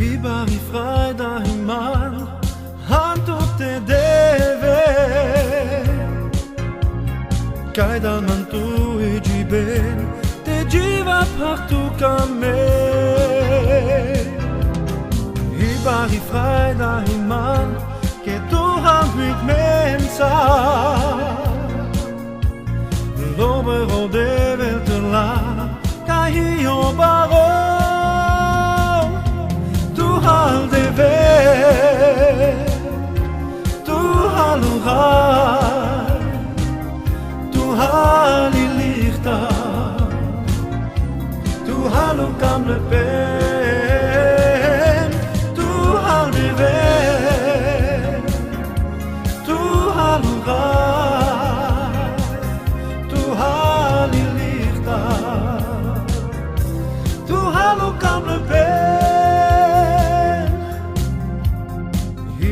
Über die Freitag im Mann, Hand auf der Deve. Cada man tu e de ben, te giva partout comme. Über die Freitag im Mann, que tu hast mit Mensa. Lobe rode veltela, cahi o baro. Tu hal de ver, tu halurai, tu hali lichta, tu halu kam le pen, tu hal de ver, tu halurai, tu hali lichta, tu halu kam le pen.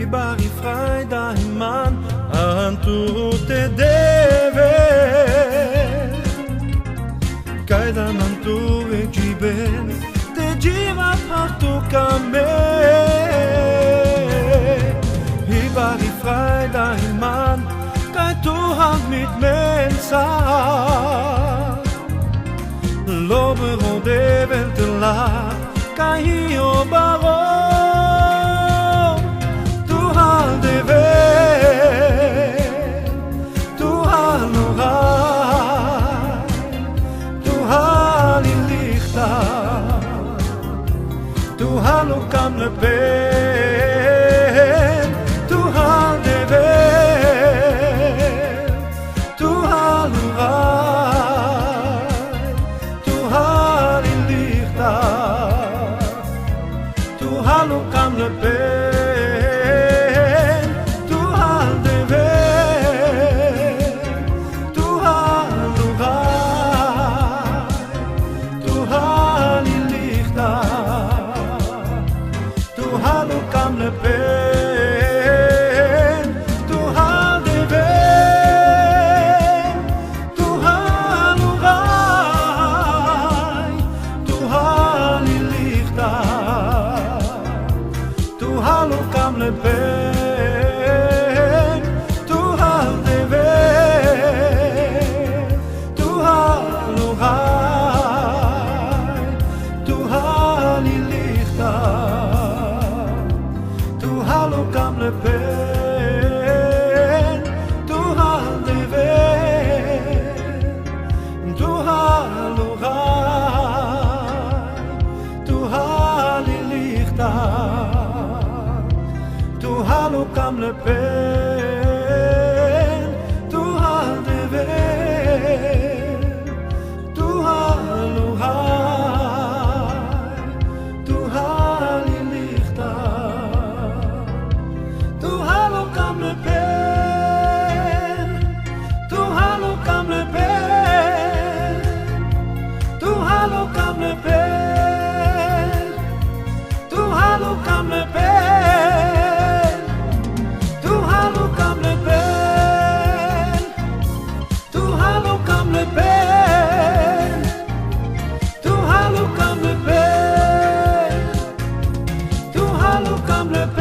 Über die Freitag im Mann, an tu te deve. Cada man tu e de ben, te giva partout comme. Über die Freitag im Mann, kai tu hast mit Mensa. Lobe rode veltela, kai o baro. Tu halu kam le pen, tu hal de ver, tu halu rai, tu hal in lichta, tu halu kam le pen, tu hal de ver, tu halu rai, tu hal in lichta. Tu halu kam le pen, tu hal de ver, tu halu rai, tu hal in lichta, tu halu kam le pen, tu hal de ver, tu halu rai, tu hal in lichta. Tu halu kam le pen, tu hal de ver, tu halu rai, tu hal in lichta, tu halu kam le pen, tu hal de ver, tu halu rai, tu hal in lichta. Tu halu kam le pen, tu halu kam le pen, tu halu kam le pen, tu halu kam le pen, tu halu kam le pen, tu halu kam le pen, tu halu kam le pen, tu halu kam le pen.